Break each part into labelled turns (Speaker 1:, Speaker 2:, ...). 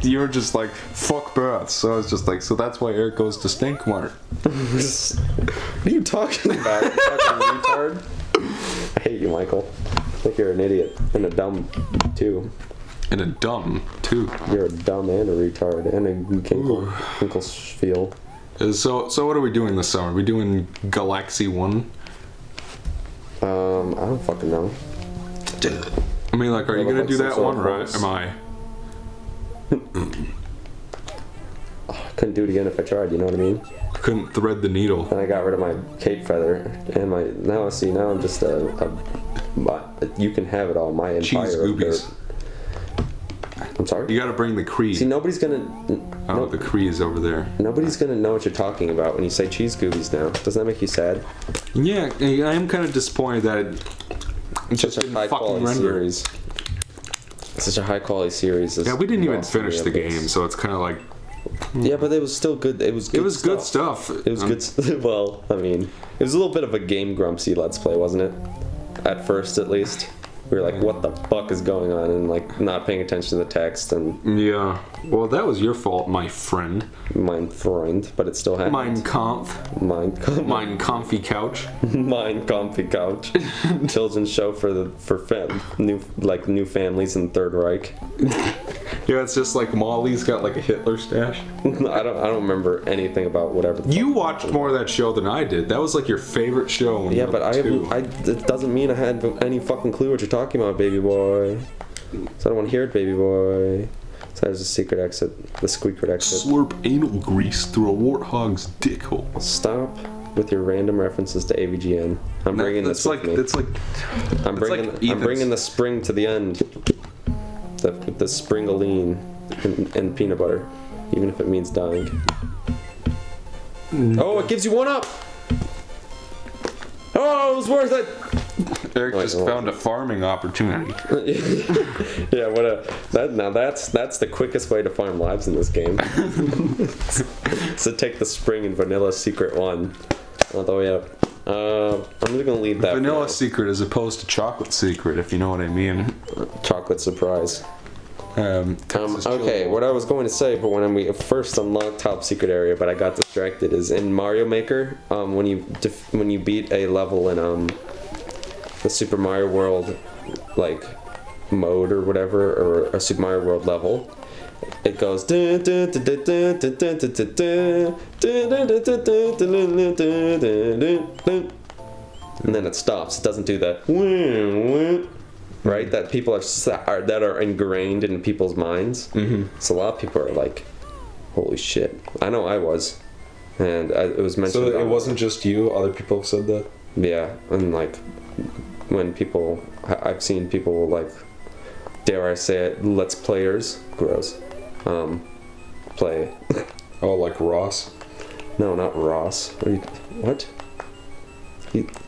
Speaker 1: You were just like, fuck baths. So I was just like, so that's why Eric goes to Stink Mart.
Speaker 2: What are you talking about? You fucking retard. I hate you, Michael. I think you're an idiot. And a dumb, too.
Speaker 1: And a dumb, too.
Speaker 2: You're a dumb and a retard. And a Kinklespiel.
Speaker 1: So what are we doing this summer? Are we doing Galaxy 1?
Speaker 2: I don't fucking know.
Speaker 1: I mean, like, are you gonna do that one, or am I?
Speaker 2: I couldn't do it again if I tried, you know what I mean?
Speaker 1: Couldn't thread the needle.
Speaker 2: And I got rid of my cape feather, and now I'm just you can have it all, my empire.
Speaker 1: Cheese goobies.
Speaker 2: I'm sorry?
Speaker 1: You gotta bring the Cree.
Speaker 2: See, nobody's gonna...
Speaker 1: Oh, the Cree is over there.
Speaker 2: Nobody's gonna know what you're talking about when you say cheese goobies now. Doesn't that make you sad?
Speaker 1: Yeah, I am kind of disappointed that it's
Speaker 2: such a high quality series. Such a high quality series.
Speaker 1: Yeah, we didn't even finish the game, so it's kind of like...
Speaker 2: Yeah, but it was still good. It was good
Speaker 1: stuff.
Speaker 2: It was good. Well, I mean, it was a little bit of a Game Grumpsy Let's Play, wasn't it? At first, at least. We were like, what the fuck is going on? And like, not paying attention to the text. And
Speaker 1: yeah. Well, that was your fault, my friend.
Speaker 2: Mein Freund, but it still happened.
Speaker 1: Mein Kampf. Mein Comfy Couch.
Speaker 2: Mein Comfy Couch. Children's show for new families in the Third Reich.
Speaker 1: Yeah, it's just like Molly's got like a Hitler stash.
Speaker 2: I don't remember anything about whatever.
Speaker 1: You watched more of that show than I did. That was like your favorite show.
Speaker 2: Yeah, but it doesn't mean I had any fucking clue what you're talking about, baby boy. So I don't want to hear it, baby boy. So there's a secret exit, the secret exit.
Speaker 1: Slurp anal grease through a warthog's dick hole.
Speaker 2: Stop with your random references to AVGN. I'm bringing this with me. I'm bringing the spring to the end. The springaline and peanut butter, even if it means dying. Oh, it gives you one up. Oh, it was worth it.
Speaker 1: Eric just found a farming opportunity.
Speaker 2: Yeah, that's the quickest way to farm lives in this game. So take the spring and vanilla secret one all the way up. I'm just gonna leave that.
Speaker 1: Vanilla secret as opposed to chocolate secret, if you know what I mean.
Speaker 2: Chocolate surprise. Okay, what I was going to say, but when we first unlocked top secret area, but I got distracted, is in Mario Maker, when you beat a level in the Super Mario World like mode or whatever, or a Super Mario World level, it goes and then it stops. It doesn't do that. Right, that people are ingrained in people's minds. So a lot of people are like, "Holy shit!" I know I was, and it was mentioned.
Speaker 1: So it wasn't just you; other people have said that.
Speaker 2: Yeah, and like when I've seen people like, dare I say it, Let's Players, gross, play.
Speaker 1: Oh, like Ross?
Speaker 2: No, not Ross. What?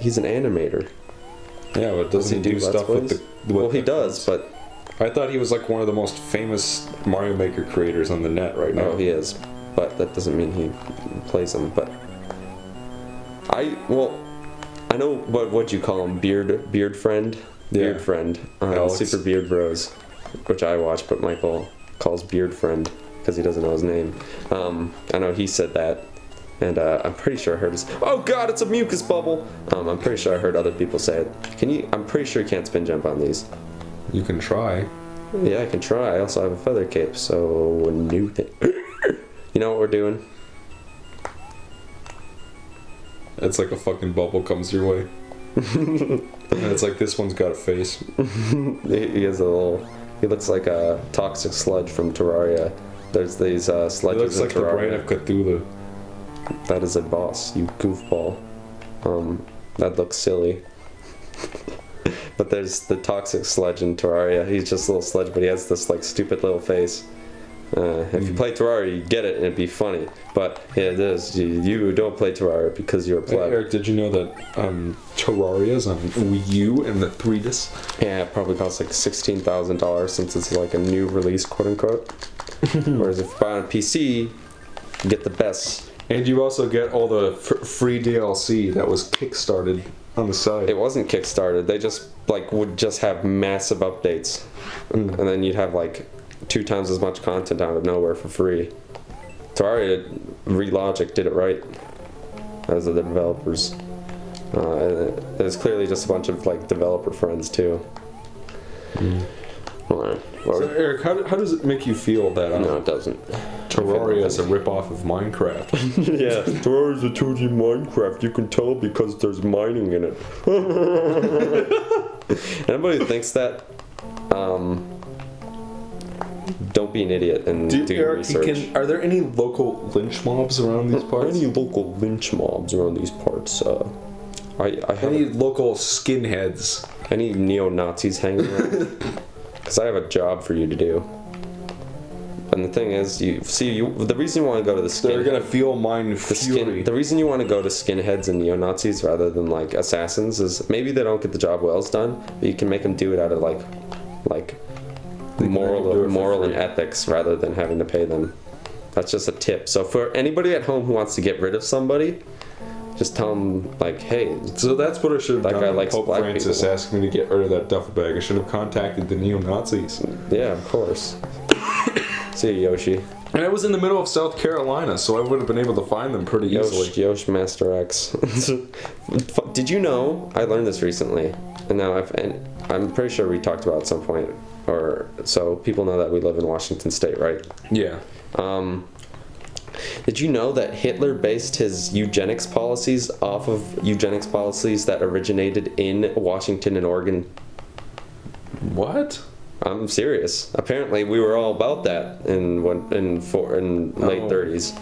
Speaker 2: He's an animator.
Speaker 1: Yeah, but doesn't he do stuff with the...
Speaker 2: Well, he does, but...
Speaker 1: I thought he was like one of the most famous Mario Maker creators on the net right now.
Speaker 2: Oh, he is. But that doesn't mean he plays them, but... I know what'd you call him? Beard friend?
Speaker 1: Yeah.
Speaker 2: Beard friend. Super Beard Bros, which I watch, but Michael calls Beard friend because he doesn't know his name. I know he said that. And I'm pretty sure I heard his... Oh god, it's a mucus bubble! I'm pretty sure I heard other people say it. I'm pretty sure you can't spin jump on these.
Speaker 1: You can try.
Speaker 2: Yeah, I can try. I also have a feather cape, so a new thing. You know what we're doing?
Speaker 1: It's like a fucking bubble comes your way. And it's like, this one's got a face.
Speaker 2: He has a little... He looks like a toxic sludge from Terraria. There's these sludges in Terraria. He looks like the brain of Cthulhu. That is a boss, you goofball. That looks silly. But there's the toxic sludge in Terraria. He's just a little sludge, but he has this like stupid little face. If you play Terraria, you get it and it'd be funny. But yeah, it is. You don't play Terraria because you're a pleb.
Speaker 1: Hey, Eric, did you know that Terraria's on Wii U and the 3DS?
Speaker 2: Yeah, it probably costs like $16,000 since it's like a new release, quote unquote. Whereas if you buy on a PC, you get the best.
Speaker 1: And you also get all the free DLC that was kickstarted on the side.
Speaker 2: It wasn't kickstarted. They just like would just have massive updates, and then you'd have like 2 times as much content out of nowhere for free. Terraria, Relogic did it right, as are the developers. There's clearly just a bunch of like developer friends too.
Speaker 1: So Eric, how does it make you feel that
Speaker 2: no, it doesn't.
Speaker 1: Terraria is a ripoff of Minecraft?
Speaker 2: Yeah, Terraria's a 2D Minecraft. You can tell because there's mining in it. Anybody who thinks that, don't be an idiot and do your research.
Speaker 1: Are there any local lynch mobs around these parts?
Speaker 2: Any local lynch mobs around these parts? I have
Speaker 1: any local skinheads?
Speaker 2: Any neo-Nazis hanging around? Because I have a job for you to do. And the thing is, the reason you want to go to the skinheads...
Speaker 1: They're gonna feel mine fury.
Speaker 2: The reason you want to go to skinheads and neo-Nazis rather than, like, assassins is maybe they don't get the job well done, but you can make them do it out of, like moral and ethics rather than having to pay them. That's just a tip. So for anybody at home who wants to get rid of somebody, just tell them, like, hey.
Speaker 1: So that's what I should have done.
Speaker 2: That guy likes
Speaker 1: Pope
Speaker 2: black
Speaker 1: Francis
Speaker 2: people.
Speaker 1: asked me to get rid of that duffel bag. I should have contacted the neo-Nazis.
Speaker 2: Yeah, of course. See you, Yoshi.
Speaker 1: And I was in the middle of South Carolina, so I would have been able to find them pretty easily.
Speaker 2: Yoshi Master X. Did you know? I learned this recently, and I'm pretty sure we talked about it at some point, or so people know that we live in Washington State, right?
Speaker 1: Yeah.
Speaker 2: Did you know that Hitler based his eugenics policies off of eugenics policies that originated in Washington and Oregon?
Speaker 1: What?
Speaker 2: I'm serious. Apparently, we were all about that in late 30s.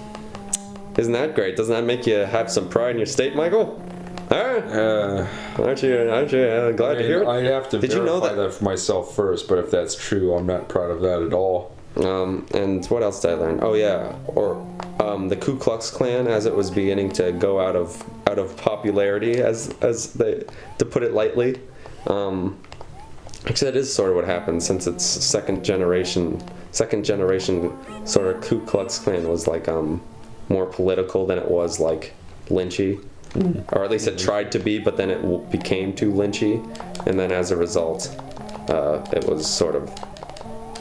Speaker 2: Isn't that great? Doesn't that make you have some pride in your state, Michael? Huh? Aren't you glad to hear it?
Speaker 1: I'd have to
Speaker 2: Did you know
Speaker 1: that for myself first, but if that's true, I'm not proud of that at all.
Speaker 2: And what else did I learn? Oh yeah, the Ku Klux Klan, as it was beginning to go out of popularity, as they, to put it lightly. Actually, that is sort of what happened, since it's second generation sort of Ku Klux Klan was like more political than it was like lynchy, or at least it tried to be, but then it became too lynchy, and then as a result, it was sort of,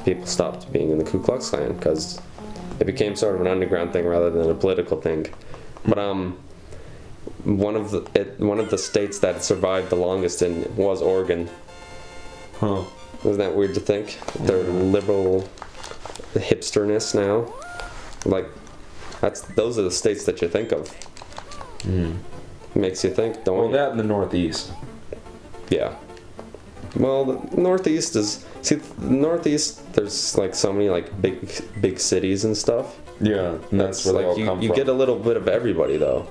Speaker 2: people stopped being in the Ku Klux Klan because it became sort of an underground thing rather than a political thing. But one of the states that survived the longest was Oregon.
Speaker 1: Huh.
Speaker 2: Isn't that weird to think? Their liberal hipsterness now. Like, those are the states that you think of. Makes you think, don't
Speaker 1: Well,
Speaker 2: you?
Speaker 1: that in the Northeast.
Speaker 2: Yeah. Well, the Northeast is... See, the Northeast, there's like so many like big cities and stuff.
Speaker 1: Yeah, and that's where they all come
Speaker 2: you
Speaker 1: from.
Speaker 2: get a little bit of everybody, though.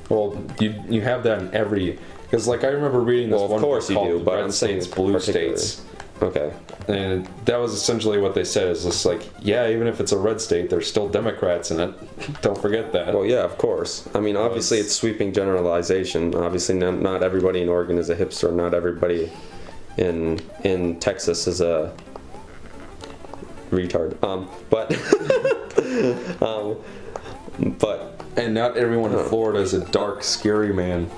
Speaker 1: Well, you have that in every... Because, like, I remember reading this
Speaker 2: Well, of
Speaker 1: one
Speaker 2: course
Speaker 1: book
Speaker 2: you
Speaker 1: called
Speaker 2: do, but
Speaker 1: Red
Speaker 2: I'm saying
Speaker 1: States, Blue
Speaker 2: particularly.
Speaker 1: States.
Speaker 2: Okay.
Speaker 1: And that was essentially what they said, is just like, yeah, even if it's a red state, there's still Democrats in it. Don't forget that.
Speaker 2: Well, yeah, of course. I mean, obviously it's sweeping generalization. Obviously not everybody in Oregon is a hipster. Not everybody in Texas is a retard. But
Speaker 1: And not everyone in Florida is a dark, scary man.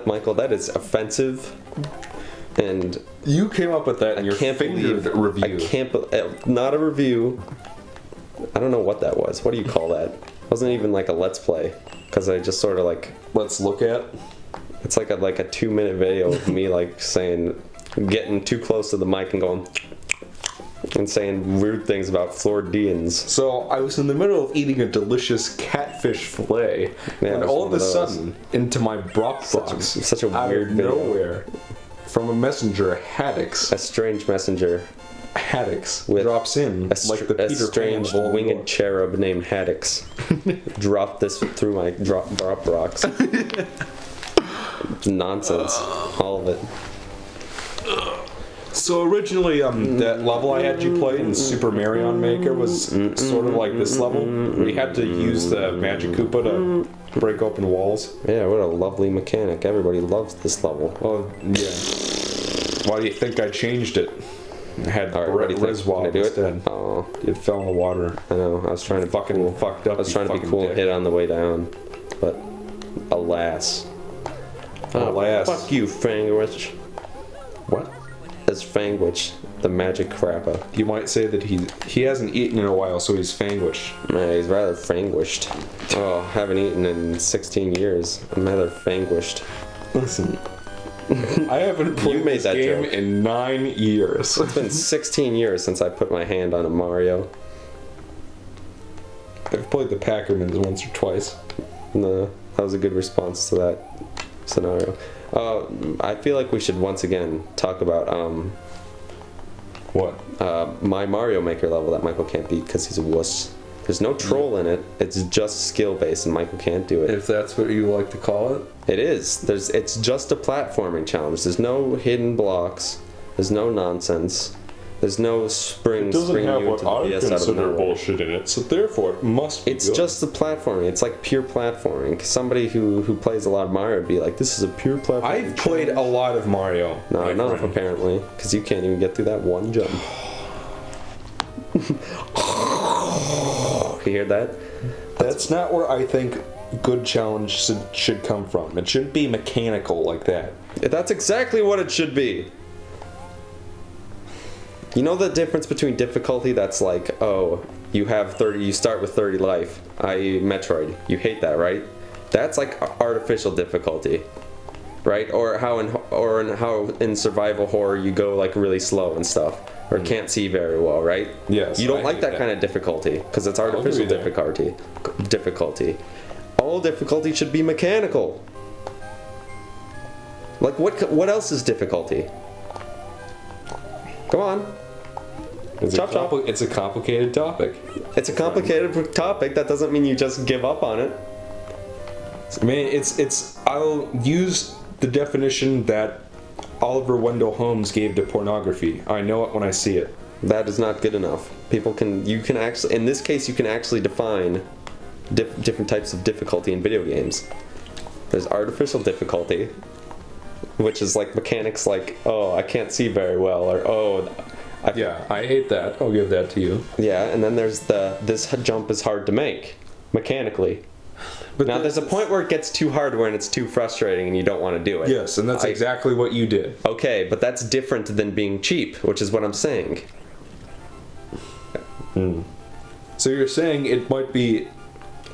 Speaker 2: Michael, that is offensive. And
Speaker 1: You came up with that in your fingered review.
Speaker 2: Not a review. I don't know what that was. What do you call that? It wasn't even like a let's play, because I just sort of like...
Speaker 1: Let's look at.
Speaker 2: It's like a 2-minute video of me like saying, getting too close to the mic and going... and saying weird things about Floridians.
Speaker 1: So I was in the middle of eating a delicious catfish fillet, and all of a sudden, into my broth box,
Speaker 2: such a
Speaker 1: out
Speaker 2: weird
Speaker 1: of
Speaker 2: video.
Speaker 1: nowhere, from a messenger, Haddix.
Speaker 2: A strange messenger.
Speaker 1: Haddix
Speaker 2: With
Speaker 1: drops in like the Peter
Speaker 2: strange
Speaker 1: Pan of
Speaker 2: winged
Speaker 1: old.
Speaker 2: cherub named Haddix. Dropped this through my drop rocks. Nonsense, all of it.
Speaker 1: So originally, that level I had you play in Super Mario Maker was sort of like this level, where you had to use the Magic Koopa to break open walls.
Speaker 2: Yeah, what a lovely mechanic. Everybody loves this level.
Speaker 1: Well, yeah. Why do you think I changed it? I had
Speaker 2: Alright,
Speaker 1: Rizwald
Speaker 2: do it?
Speaker 1: instead.
Speaker 2: Oh,
Speaker 1: It fell in the water.
Speaker 2: I know. I was trying to
Speaker 1: Fucking
Speaker 2: cool.
Speaker 1: fucked up.
Speaker 2: I was trying to be
Speaker 1: fucking
Speaker 2: cool
Speaker 1: dick.
Speaker 2: and hit on the way down, but alas.
Speaker 1: Alas.
Speaker 2: Fuck you, Frangerich.
Speaker 1: What?
Speaker 2: is Fangwich, the magic crapper.
Speaker 1: You might say that he hasn't eaten in a while, so he's fangwished.
Speaker 2: Yeah, he's rather fangwished. Oh, haven't eaten in 16 years. I'm rather fangwished.
Speaker 1: Listen, I haven't played this game in 9 years.
Speaker 2: It's been 16 years since I put my hand on a Mario.
Speaker 1: I've played the Packermans once or twice.
Speaker 2: No, that was a good response to that scenario. I feel like we should once again talk about
Speaker 1: what?
Speaker 2: My Mario Maker level that Michael can't beat because he's a wuss. There's no troll in it. It's just skill based, and Michael can't do it.
Speaker 1: If that's what you like to call it.
Speaker 2: It is. It's just a platforming challenge. There's no hidden blocks. There's no nonsense. There's no spring.
Speaker 1: It doesn't have what I consider
Speaker 2: bullshit
Speaker 1: bullshit in it, so therefore it must be
Speaker 2: It's
Speaker 1: good.
Speaker 2: just the platforming. It's like pure platforming. Somebody who plays a lot of Mario would be like, this is a pure platforming.
Speaker 1: I've played a lot of Mario.
Speaker 2: No, not enough apparently, because you can't even get through that one jump. You hear that?
Speaker 1: That's not where I think good challenge should come from. It shouldn't be mechanical like that.
Speaker 2: That's exactly what it should be. You know the difference between difficulty that's like, oh, you start with 30 life, i.e. Metroid. You hate that, right? That's like artificial difficulty, right? Or how in survival horror you go like really slow and stuff, or can't see very well, right?
Speaker 1: Yes.
Speaker 2: You don't like that kind of difficulty because it's artificial difficulty. All difficulty should be mechanical. Like what else is difficulty? Come on.
Speaker 1: It's a complicated topic.
Speaker 2: It's a complicated topic. That doesn't mean you just give up on it.
Speaker 1: I mean, I'll use the definition that Oliver Wendell Holmes gave to pornography. I know it when I see it.
Speaker 2: That is not good enough. In this case, you can actually define different types of difficulty in video games. There's artificial difficulty, which is like mechanics like, oh, I can't see very well, or oh...
Speaker 1: Yeah, I hate that. I'll give that to you.
Speaker 2: Yeah, and then there's this jump is hard to make, mechanically. But now there's a point where it gets too hard when it's too frustrating and you don't want to do it.
Speaker 1: Yes, and that's exactly what you did.
Speaker 2: Okay, but that's different than being cheap, which is what I'm saying.
Speaker 1: So you're saying it might be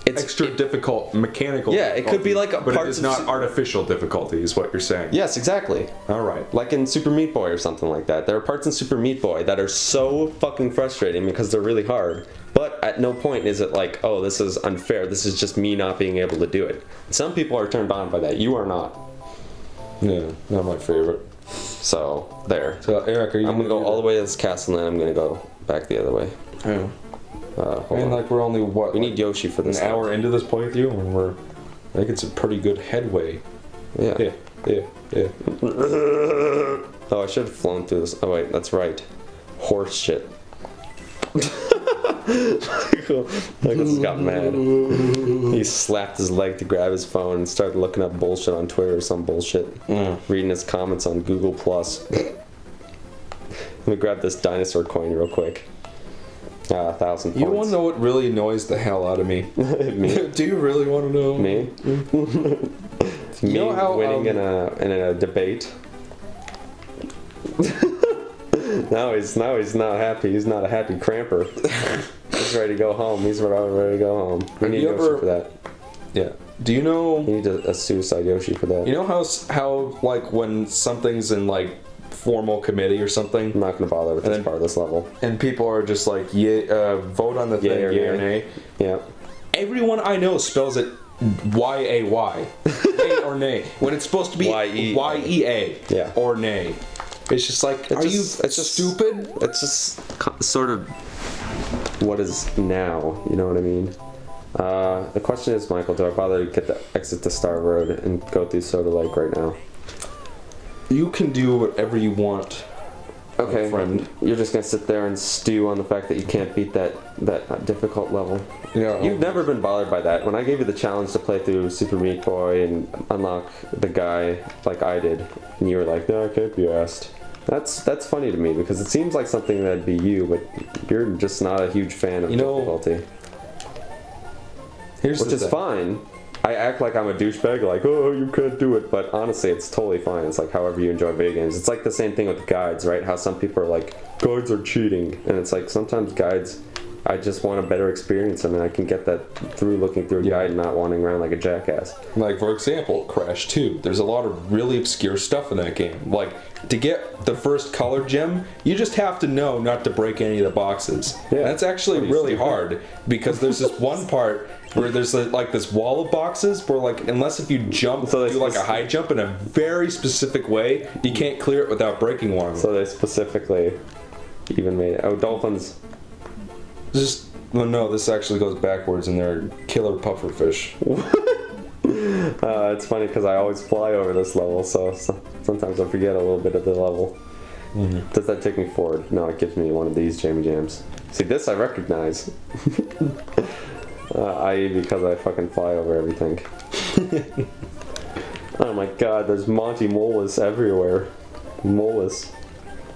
Speaker 1: extra difficult mechanical.
Speaker 2: Yeah, it could be like a
Speaker 1: but it is not artificial difficulty, is what you're saying.
Speaker 2: Yes, exactly.
Speaker 1: All right.
Speaker 2: Like in Super Meat Boy or something like that. There are parts in Super Meat Boy that are so fucking frustrating because they're really hard. But at no point is it like, oh, this is unfair. This is just me not being able to do it. Some people are turned on by that. You are not.
Speaker 1: Yeah, not my favorite.
Speaker 2: So there.
Speaker 1: So Eric, I'm
Speaker 2: gonna go all the way to this castle, and then I'm gonna go back the other way.
Speaker 1: Yeah. Like we're only what?
Speaker 2: We need Yoshi for this.
Speaker 1: An hour into this playthrough, and we're making some pretty good headway.
Speaker 2: Yeah.
Speaker 1: Yeah.
Speaker 2: Oh, I should have flown through this. Oh wait, that's right. Horse shit. Michael's got mad. He slapped his leg to grab his phone and started looking up bullshit on Twitter or some bullshit. Reading his comments on Google+. Let me grab this dinosaur coin real quick. 1,000 points.
Speaker 1: You want to know what really annoys the hell out of me?
Speaker 2: Me?
Speaker 1: Do you really want to know?
Speaker 2: Me? Me
Speaker 1: know how,
Speaker 2: winning in a debate. Now he's not happy. He's not a happy cramper. He's ready to go home. He's ready to go home. We need Yoshi for that.
Speaker 1: Yeah. Do you know?
Speaker 2: You need a suicide Yoshi for that.
Speaker 1: You know how like when something's in like formal committee or something.
Speaker 2: I'm not gonna bother with this part of this level.
Speaker 1: And people are just like, vote on the thing, yay or nay.
Speaker 2: Yeah.
Speaker 1: Everyone I know spells it Y-A-Y. Yay or nay. When it's supposed to be Y-E-A.
Speaker 2: Yeah.
Speaker 1: Or nay. It's just like, it's just stupid?
Speaker 2: It's just sort of what is now, you know what I mean? The question is, Michael, do I bother to exit the Star Road and go through Soda Lake right now?
Speaker 1: You can do whatever you want,
Speaker 2: okay,
Speaker 1: friend.
Speaker 2: You're just gonna sit there and stew on the fact that you can't beat that difficult level.
Speaker 1: Yeah.
Speaker 2: You've never been bothered by that. When I gave you the challenge to play through Super Meat Boy and unlock the guy like I did, and you were like, no, I can't be asked. That's funny to me because it seems like something that'd be you, but you're just not a huge fan of difficulty.
Speaker 1: Which
Speaker 2: is fine. I act like I'm a douchebag, like, oh, you can't do it, but honestly, it's totally fine. It's like however you enjoy video games. It's like the same thing with guides, right? How some people are like, guides are cheating, and it's like sometimes guides, I just want a better experience, and I can get that through looking through a guide and not wandering around like a jackass.
Speaker 1: Like, for example, Crash 2. There's a lot of really obscure stuff in that game. Like, to get the first color gem, you just have to know not to break any of the boxes. Yeah. That's actually really hard, because there's this one part where there's like this wall of boxes where, like, unless if you jump, do like a high jump in a very specific way, you can't clear it without breaking one.
Speaker 2: So they specifically even made it. Oh, dolphins.
Speaker 1: Just, well, no, this actually goes backwards and they're killer pufferfish.
Speaker 2: It's funny because I always fly over this level, so sometimes I forget a little bit of the level. Mm-hmm. Does that take me forward? No, it gives me one of these Jammy Jams. See, this I recognize. I.e. because I fucking fly over everything. Oh my god, there's Monty Molas everywhere. Molas.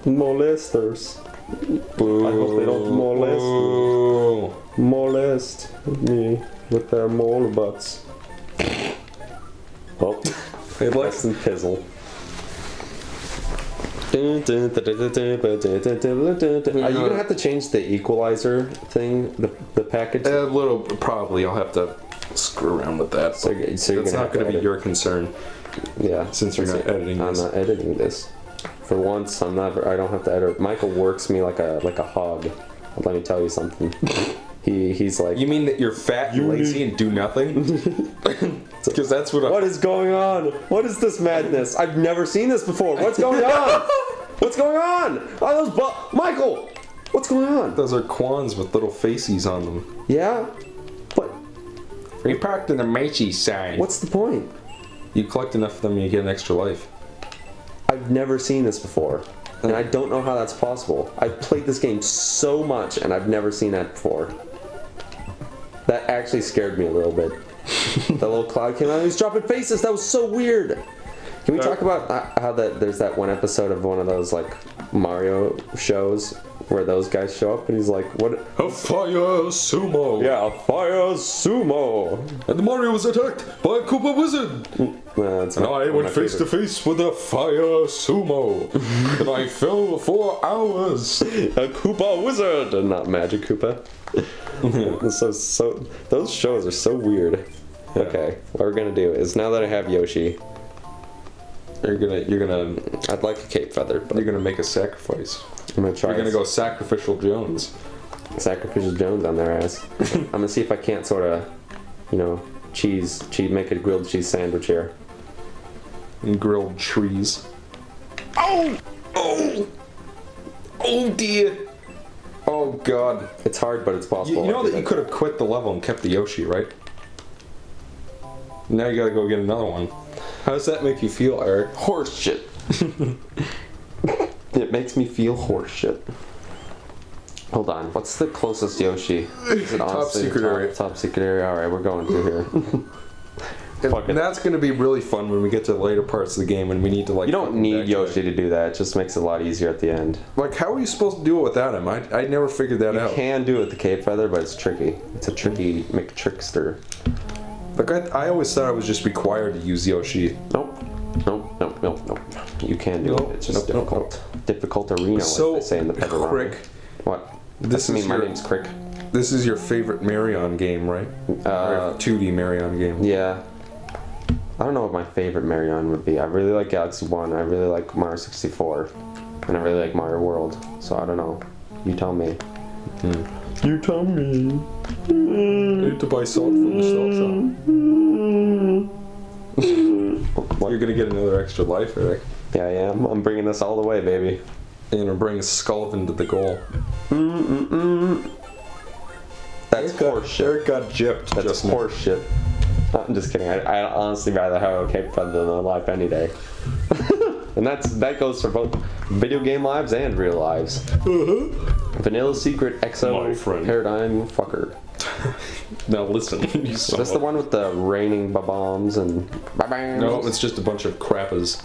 Speaker 2: Molesters. Boo. I hope they don't molest me with their mole butts. Oh, hey, less than pizzle. Are you gonna have to change the equalizer thing, the package?
Speaker 1: A little, probably. I'll have to screw around with that. So it's not going to be your concern.
Speaker 2: Yeah,
Speaker 1: since you're not editing this.
Speaker 2: I'm not editing this. For once, I don't have to edit. Michael works me like a hog. Let me tell you something. He's like.
Speaker 1: You mean that you're fat and lazy and do nothing? Because that's what.
Speaker 2: What is going on? What is this madness? I've never seen this before. What's going on? What's going on? Oh, those Michael. What's going on?
Speaker 1: Those are Quans with little faces on them.
Speaker 2: Yeah. What?
Speaker 1: We parked in the Macy's sign.
Speaker 2: What's the point?
Speaker 1: You collect enough of them, and you get an extra life.
Speaker 2: I've never seen this before, and I don't know how that's possible. I've played this game so much, and I've never seen that before. That actually scared me a little bit. That little cloud came out and he was dropping faces. That was so weird. Can we talk about how there's that one episode of one of those like Mario shows where those guys show up and he's like, what?
Speaker 1: A fire sumo.
Speaker 2: Yeah, a fire sumo.
Speaker 1: And the Mario was attacked by a Koopa wizard. And I went face to face with a fire sumo. And I fell for hours.
Speaker 2: A Koopa wizard, and not Magic Koopa. So those shows are so weird. Yeah. Okay, what we're gonna do is now that I have Yoshi,
Speaker 1: you're gonna.
Speaker 2: I'd like a cape feather, but
Speaker 1: you're gonna make a sacrifice.
Speaker 2: I'm gonna try.
Speaker 1: You're gonna go sacrificial Jones.
Speaker 2: Sacrificial Jones on their ass. I'm gonna see if I can't sort of, cheese, make a grilled cheese sandwich here.
Speaker 1: And grilled trees. Oh! Oh! Oh dear! Oh god.
Speaker 2: It's hard, but it's possible.
Speaker 1: You know that you could have quit the level and kept the Yoshi, right? Now you gotta go get another one. How does that make you feel, Eric?
Speaker 2: Horse shit. It makes me feel horse shit. Hold on, what's the closest Yoshi? Is it
Speaker 1: top secret area.
Speaker 2: Top secret area. Alright, we're going through here.
Speaker 1: And that's going to be really fun when we get to the later parts of the game and we need to like.
Speaker 2: You don't need Yoshi to do that. It just makes it a lot easier at the end.
Speaker 1: Like, how are you supposed to do it without him? I never figured that out.
Speaker 2: You can do it with the cape feather, but it's tricky. It's a tricky McTrickster.
Speaker 1: Like, I always thought I was just required to use Yoshi.
Speaker 2: Nope. You can do it. It's just difficult. Difficult arena,
Speaker 1: so,
Speaker 2: like they say in the Pepperoni.
Speaker 1: Crick.
Speaker 2: What? My name's Crick.
Speaker 1: This is your favorite Marion game, right? 2D Marion game.
Speaker 2: Yeah. I don't know what my favorite Marion would be. I really like Galaxy 1, I really like Mario 64, and I really like Mario World, so I don't know. You tell me. You tell me.
Speaker 1: I need to buy salt from the salt shop. You're gonna get another extra life, Eric.
Speaker 2: Yeah, I am. I'm bringing this all the way, baby.
Speaker 1: And I'm bringing Skullivan to the goal.
Speaker 2: That's horse shit.
Speaker 1: Eric got gypped.
Speaker 2: That's horse shit. I'm just kidding. I'd honestly rather have a cape feather than a life any day. And that goes for both video game lives and real lives. Vanilla Secret XO Paradigm Fucker.
Speaker 1: Now listen.
Speaker 2: Is this the one with the raining bombs and...
Speaker 1: No, it's just a bunch of crappas.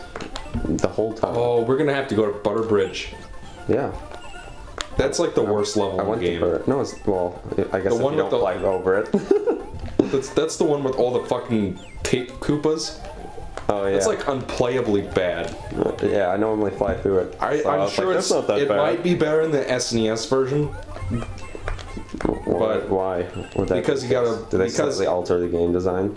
Speaker 2: The whole time.
Speaker 1: Oh, we're gonna have to go to Butterbridge.
Speaker 2: Yeah.
Speaker 1: That's like the worst level in the game.
Speaker 2: No, I guess the if you don't fly over it.
Speaker 1: That's the one with all the fucking tape Koopas.
Speaker 2: Oh yeah.
Speaker 1: It's like unplayably bad.
Speaker 2: Yeah, I normally fly through it.
Speaker 1: I'm sure
Speaker 2: like,
Speaker 1: it's
Speaker 2: not that
Speaker 1: it
Speaker 2: bad.
Speaker 1: might be better in the SNES version. But
Speaker 2: why?
Speaker 1: Because you gotta.
Speaker 2: Do they slightly alter the game design?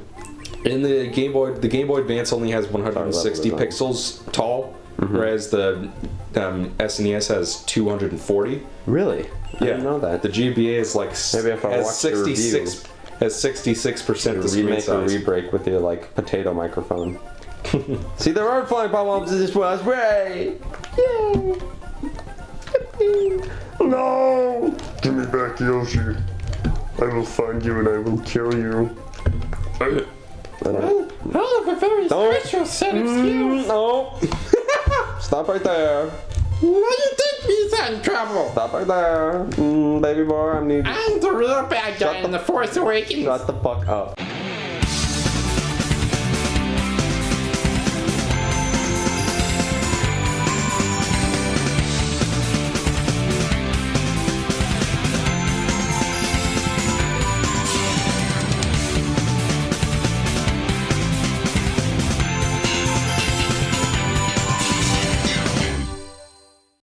Speaker 1: In the Game Boy Advance only has 160 pixels tall, whereas the SNES has 240.
Speaker 2: Really? I
Speaker 1: Yeah.
Speaker 2: didn't know that.
Speaker 1: The GBA is like
Speaker 2: Maybe if I
Speaker 1: has
Speaker 2: watch
Speaker 1: 66 has 66% the screen
Speaker 2: remake or
Speaker 1: size.
Speaker 2: re-break with your like potato microphone. See, there are flying bombs in this world. Way! Yay! No!
Speaker 3: Give me back Yoshi. I will find you and I will kill you.
Speaker 4: I have a very special set of skills.
Speaker 2: No! Stop right there.
Speaker 4: Now you think he's in trouble.
Speaker 2: Stop right there. Baby boy, I need.
Speaker 4: I'm the real bad guy in the Force Awakens.
Speaker 2: Shut the fuck up.